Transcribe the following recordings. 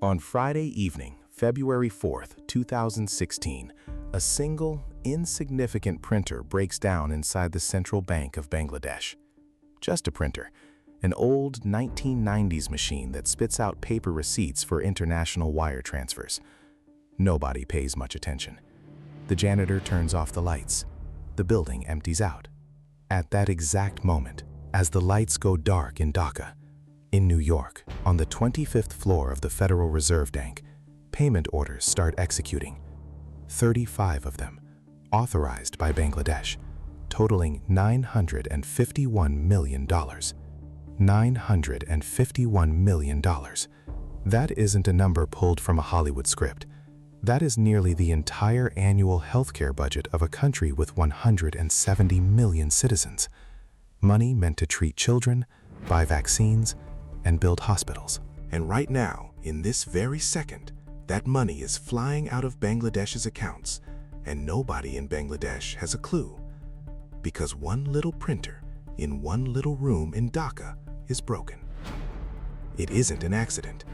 On Friday evening, February 4th, 2016, a single, insignificant printer breaks down inside the Central Bank of Bangladesh. Just a printer, an old 1990s machine that spits out paper receipts for international wire transfers. Nobody pays much attention. The janitor turns off the lights. The building empties out. At that exact moment, as the lights go dark in Dhaka, in New York, on the 25th floor of the Federal Reserve Bank, payment orders start executing. 35 of them, authorized by Bangladesh, totaling $951 million. $951 million. That isn't a number pulled from a Hollywood script. That is nearly the entire annual healthcare budget of a country with 170 million citizens. Money meant to treat children, buy vaccines, and build hospitals. And right now, in this very second, that money is flying out of Bangladesh's accounts, and nobody in Bangladesh has a clue. Because one little printer in one little room in Dhaka is broken. It isn't an accident.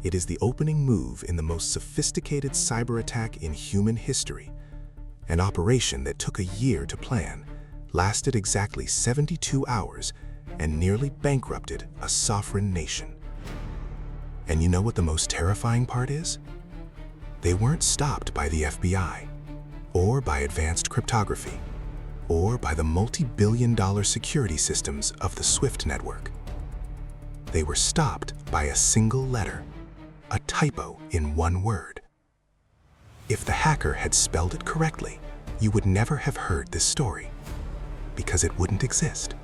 It is the opening move in the most sophisticated cyber attack in human history. An operation that took a year to plan, lasted exactly 72 hours, and nearly bankrupted a sovereign nation. And you know what the most terrifying part is? They weren't stopped by the FBI, or by advanced cryptography, or by the multi-billion-dollar security systems of the SWIFT network. They were stopped by a single letter, a typo in one word. If the hacker had spelled it correctly, you would never have heard this story, because it wouldn't exist.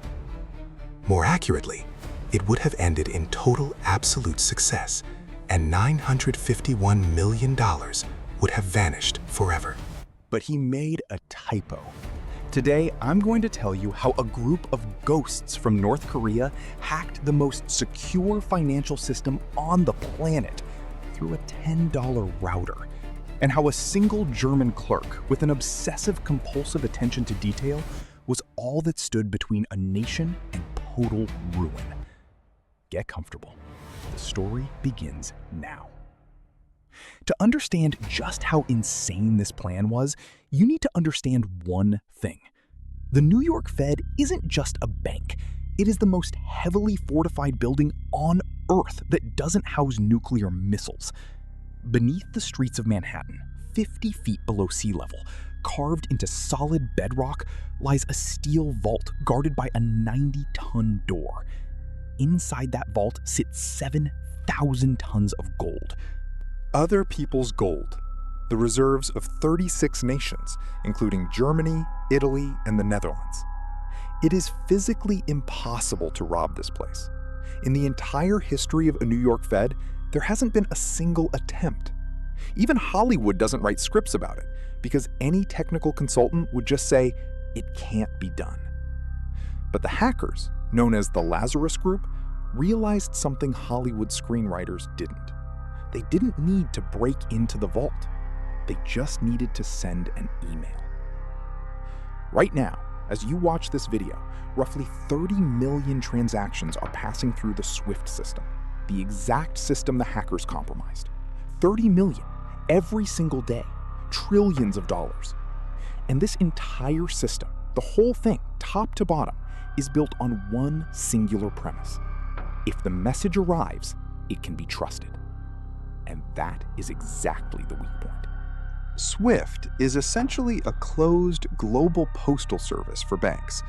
More accurately, it would have ended in total absolute success, and $951 million would have vanished forever. But he made a typo. Today, I'm going to tell you how a group of ghosts from North Korea hacked the most secure financial system on the planet through a $10 router, and how a single German clerk with an obsessive-compulsive attention to detail was all that stood between a nation and total ruin. Get comfortable. The story begins now. To understand just how insane this plan was, you need to understand one thing. The New York Fed isn't just a bank. It is the most heavily fortified building on Earth that doesn't house nuclear missiles. Beneath the streets of Manhattan, 50 feet below sea level, carved into solid bedrock, lies a steel vault guarded by a 90-ton door. Inside that vault sits 7,000 tons of gold. Other people's gold, the reserves of 36 nations, including Germany, Italy, and the Netherlands. It is physically impossible to rob this place. In the entire history of a New York Fed, there hasn't been a single attempt. Even Hollywood doesn't write scripts about it, because any technical consultant would just say, it can't be done. But the hackers, known as the Lazarus Group, realized something Hollywood screenwriters didn't. They didn't need to break into the vault. They just needed to send an email. Right now, as you watch this video, roughly 30 million transactions are passing through the SWIFT system, the exact system the hackers compromised. 30 million every single day, trillions of dollars. And this entire system, the whole thing, top to bottom, is built on one singular premise. If the message arrives, it can be trusted. And that is exactly the weak point. SWIFT is essentially a closed global postal service for banks.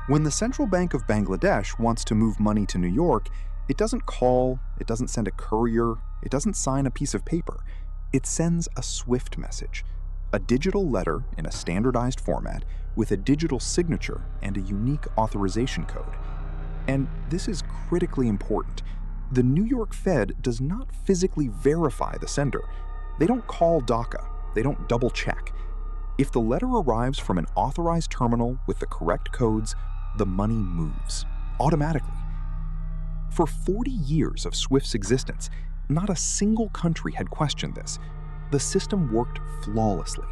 When the Central Bank of Bangladesh wants to move money to New York, it doesn't call, it doesn't send a courier, it doesn't sign a piece of paper. It sends a SWIFT message, a digital letter in a standardized format with a digital signature and a unique authorization code. And this is critically important. The New York Fed does not physically verify the sender. They don't call Dhaka. They don't double check. If the letter arrives from an authorized terminal with the correct codes, the money moves automatically. For 40 years of SWIFT's existence, not a single country had questioned this. The system worked flawlessly.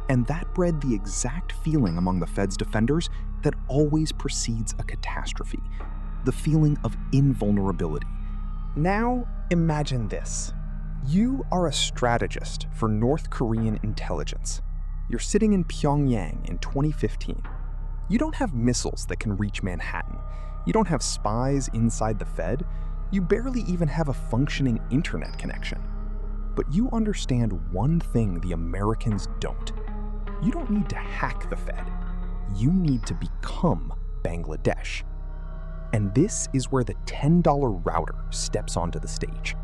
And that bred the exact feeling among the Fed's defenders that always precedes a catastrophe, the feeling of invulnerability. Now, imagine this. You are a strategist for North Korean intelligence. You're sitting in Pyongyang in 2015. You don't have missiles that can reach Manhattan. You don't have spies inside the Fed. You barely even have a functioning internet connection. But you understand one thing the Americans don't. You don't need to hack the Fed. You need to become Bangladesh. And this is where the $10 router steps onto the stage.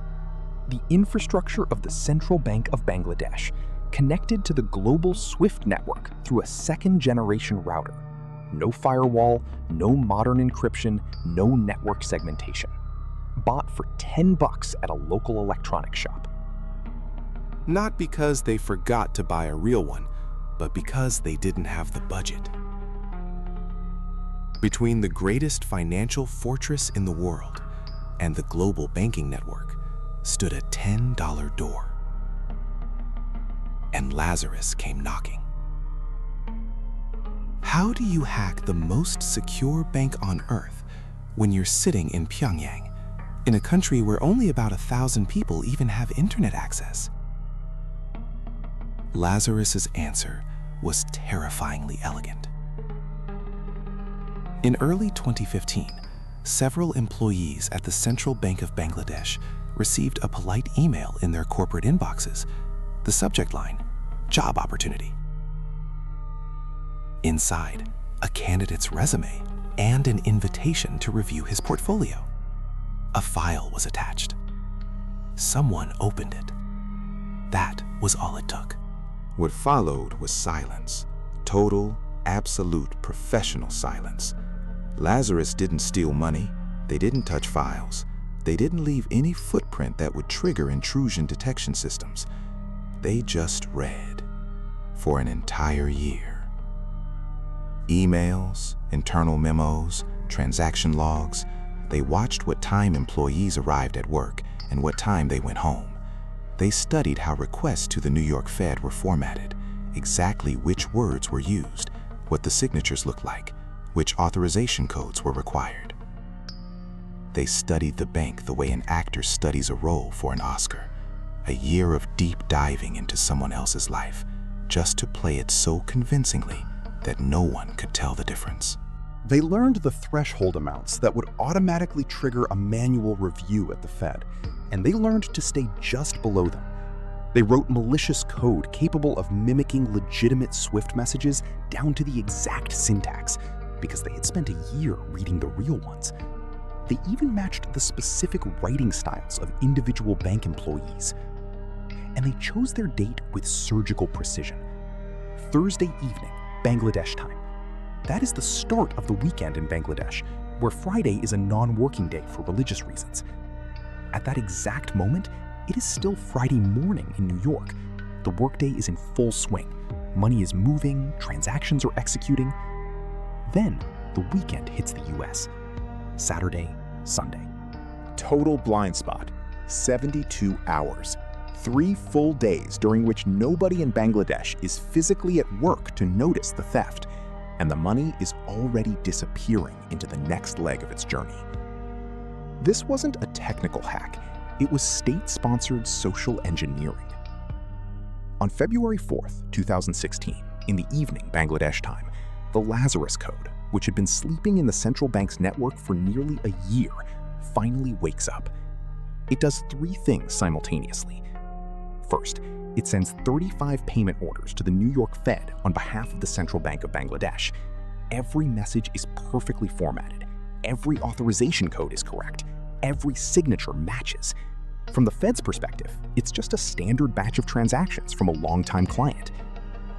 The infrastructure of the Central Bank of Bangladesh, connected to the global SWIFT network through a second-generation router. No firewall, no modern encryption, no network segmentation. Bought for $10 at a local electronics shop. Not because they forgot to buy a real one, but because they didn't have the budget. Between the greatest financial fortress in the world and the global banking network stood a $10 door. And Lazarus came knocking. How do you hack the most secure bank on earth when you're sitting in Pyongyang, in a country where only about 1,000 people even have internet access? Lazarus's answer was terrifyingly elegant. In early 2015, several employees at the Central Bank of Bangladesh received a polite email in their corporate inboxes. The subject line, job opportunity. Inside, a candidate's resume and an invitation to review his portfolio. A file was attached. Someone opened it. That was all it took. What followed was silence. Total, absolute, professional silence. Lazarus didn't steal money. They didn't touch files. They didn't leave any footprint that would trigger intrusion detection systems. They just read for an entire year. Emails, internal memos, transaction logs. They watched what time employees arrived at work and what time they went home. They studied how requests to the New York Fed were formatted, exactly which words were used, what the signatures looked like, which authorization codes were required. They studied the bank the way an actor studies a role for an Oscar. A year of deep diving into someone else's life, just to play it so convincingly that no one could tell the difference. They learned the threshold amounts that would automatically trigger a manual review at the Fed, and they learned to stay just below them. They wrote malicious code capable of mimicking legitimate SWIFT messages down to the exact syntax, because they had spent a year reading the real ones. They even matched the specific writing styles of individual bank employees. And they chose their date with surgical precision. Thursday evening, Bangladesh time. That is the start of the weekend in Bangladesh, where Friday is a non-working day for religious reasons. At that exact moment, it is still Friday morning in New York. The workday is in full swing. Money is moving, transactions are executing. Then, the weekend hits the US. Saturday, Sunday. Total blind spot, 72 hours. 3 full days during which nobody in Bangladesh is physically at work to notice the theft, and the money is already disappearing into the next leg of its journey. This wasn't a technical hack, it was state-sponsored social engineering. On February 4th, 2016, in the evening Bangladesh time, the Lazarus Code, which had been sleeping in the central bank's network for nearly a year, finally wakes up. It does 3 things simultaneously. First, it sends 35 payment orders to the New York Fed on behalf of the Central Bank of Bangladesh. Every message is perfectly formatted. Every authorization code is correct. Every signature matches. From the Fed's perspective, it's just a standard batch of transactions from a longtime client.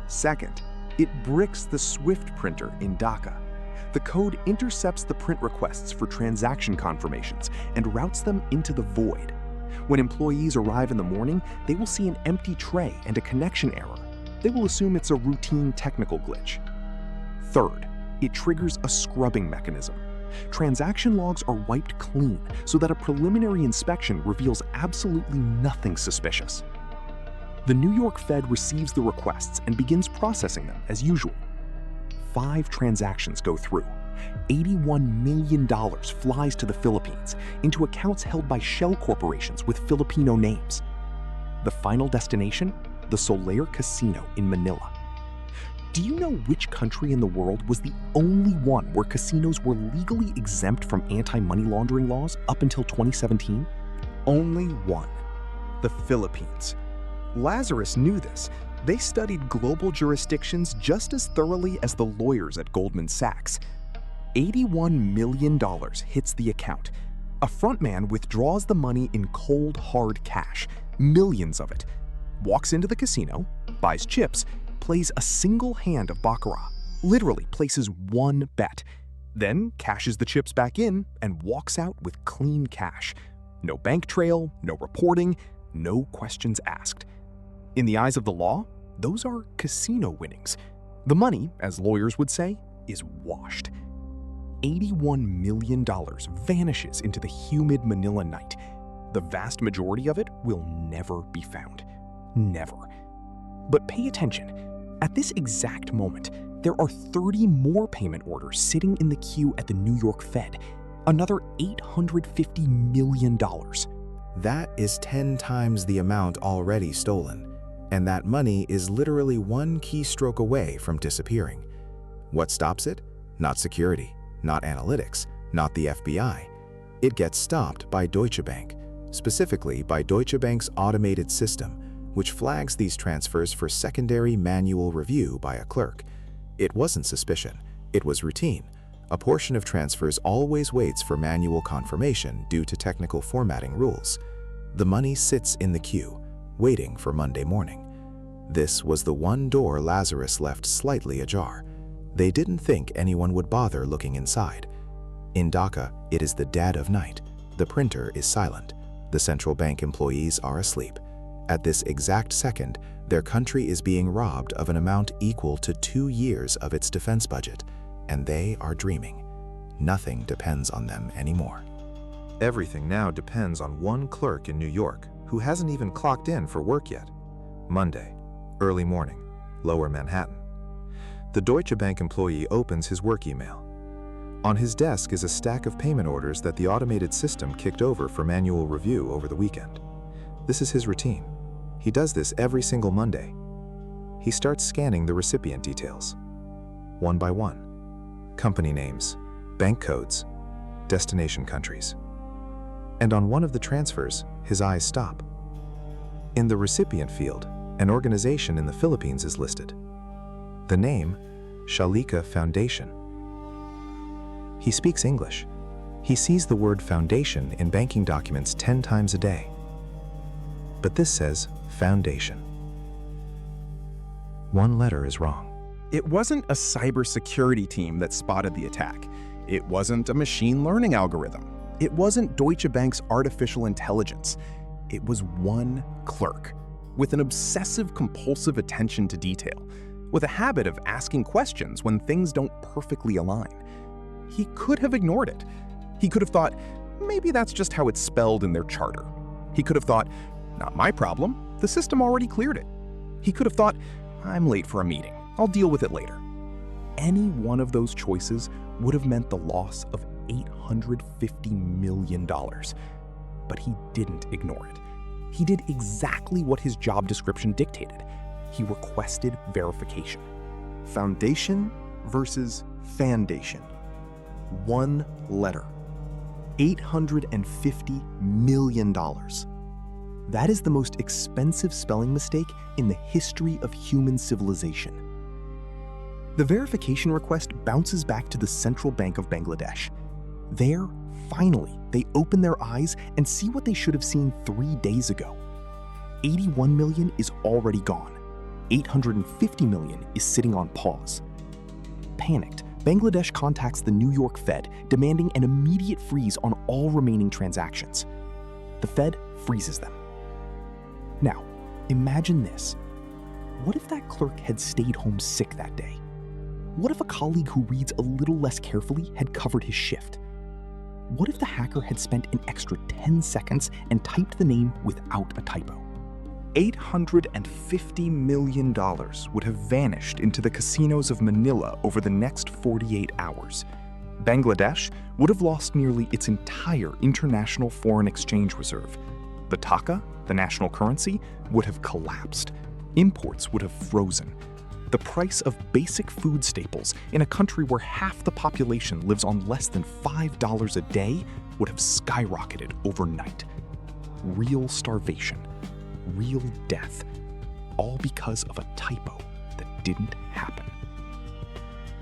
Second, it bricks the SWIFT printer in Dhaka. The code intercepts the print requests for transaction confirmations and routes them into the void. When employees arrive in the morning, they will see an empty tray and a connection error. They will assume it's a routine technical glitch. Third, it triggers a scrubbing mechanism. Transaction logs are wiped clean so that a preliminary inspection reveals absolutely nothing suspicious. The New York Fed receives the requests and begins processing them as usual. 5 transactions go through. $81 million flies to the Philippines into accounts held by shell corporations with Filipino names. The final destination? The Soler Casino in Manila. Do you know which country in the world was the only one where casinos were legally exempt from anti-money laundering laws up until 2017? Only one. The Philippines. Lazarus knew this. They studied global jurisdictions just as thoroughly as the lawyers at Goldman Sachs. $81 million hits the account. A frontman withdraws the money in cold, hard cash, millions of it, walks into the casino, buys chips, plays a single hand of baccarat, literally places one bet, then cashes the chips back in and walks out with clean cash. No bank trail, no reporting, no questions asked. In the eyes of the law, those are casino winnings. The money, as lawyers would say, is washed. $81 million vanishes into the humid Manila night. The vast majority of it will never be found. Never. But pay attention. At this exact moment, there are 30 more payment orders sitting in the queue at the New York Fed. Another $850 million. That is 10 times the amount already stolen, and that money is literally one keystroke away from disappearing. What stops it? Not security, not analytics, not the FBI. It gets stopped by Deutsche Bank, specifically by Deutsche Bank's automated system, which flags these transfers for secondary manual review by a clerk. It wasn't suspicion, it was routine. A portion of transfers always waits for manual confirmation due to technical formatting rules. The money sits in the queue, waiting for Monday morning. This was the one door Lazarus left slightly ajar. They didn't think anyone would bother looking inside. In Dhaka, it is the dead of night. The printer is silent. The central bank employees are asleep. At this exact second, their country is being robbed of an amount equal to 2 years of its defense budget, and they are dreaming. Nothing depends on them anymore. Everything now depends on one clerk in New York who hasn't even clocked in for work yet. Monday, early morning, Lower Manhattan. The Deutsche Bank employee opens his work email. On his desk is a stack of payment orders that the automated system kicked over for manual review over the weekend. This is his routine. He does this every single Monday. He starts scanning the recipient details, one by one. Company names, bank codes, destination countries. And on one of the transfers, his eyes stop. In the recipient field, an organization in the Philippines is listed. The name, Shalika Foundation. He speaks English. He sees the word foundation in banking documents 10 times a day. But this says foundation. One letter is wrong. It wasn't a cybersecurity team that spotted the attack. It wasn't a machine learning algorithm. It wasn't Deutsche Bank's artificial intelligence. It was one clerk with an obsessive-compulsive attention to detail, with a habit of asking questions when things don't perfectly align. He could have ignored it. He could have thought, maybe that's just how it's spelled in their charter. He could have thought, not my problem, the system already cleared it. He could have thought, I'm late for a meeting, I'll deal with it later. Any one of those choices would have meant the loss of $850 million. But he didn't ignore it. He did exactly what his job description dictated. He requested verification. Foundation versus foundation. One letter. $850 million. That is the most expensive spelling mistake in the history of human civilization. The verification request bounces back to the Central Bank of Bangladesh. There, finally, they open their eyes and see what they should have seen 3 days ago. 81 million is already gone. 850 million is sitting on pause. Panicked, Bangladesh contacts the New York Fed, demanding an immediate freeze on all remaining transactions. The Fed freezes them. Now, imagine this. What if that clerk had stayed home sick that day? What if a colleague who reads a little less carefully had covered his shift? What if the hacker had spent an extra 10 seconds and typed the name without a typo? $850 million would have vanished into the casinos of Manila over the next 48 hours. Bangladesh would have lost nearly its entire international foreign exchange reserve. The taka, the national currency, would have collapsed. Imports would have frozen. The price of basic food staples in a country where half the population lives on less than $5 a day would have skyrocketed overnight. Real starvation, real death, all because of a typo that didn't happen.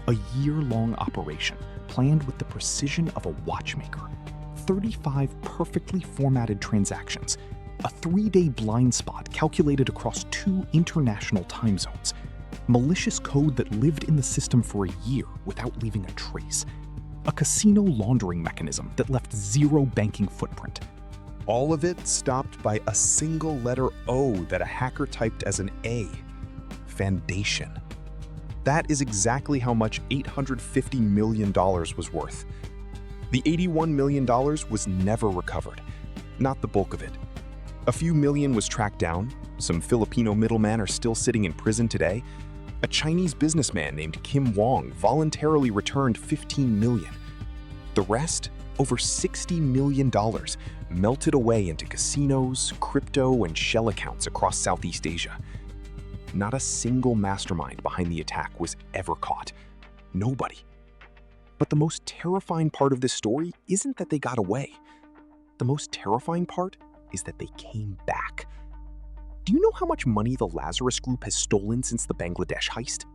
A year-long operation planned with the precision of a watchmaker, 35 perfectly formatted transactions, a 3-day blind spot calculated across 2 international time zones, malicious code that lived in the system for a year without leaving a trace, a casino laundering mechanism that left 0 banking footprint. All of it stopped by a single letter O that a hacker typed as an A. Foundation. That is exactly how much $850 million was worth. The $81 million was never recovered, not the bulk of it. A few million was tracked down, some Filipino middlemen are still sitting in prison today. A Chinese businessman named Kim Wong voluntarily returned $15 million. The rest, over $60 million, melted away into casinos, crypto, and shell accounts across Southeast Asia. Not a single mastermind behind the attack was ever caught. Nobody. But the most terrifying part of this story isn't that they got away. The most terrifying part is that they came back. Do you know how much money the Lazarus Group has stolen since the Bangladesh heist?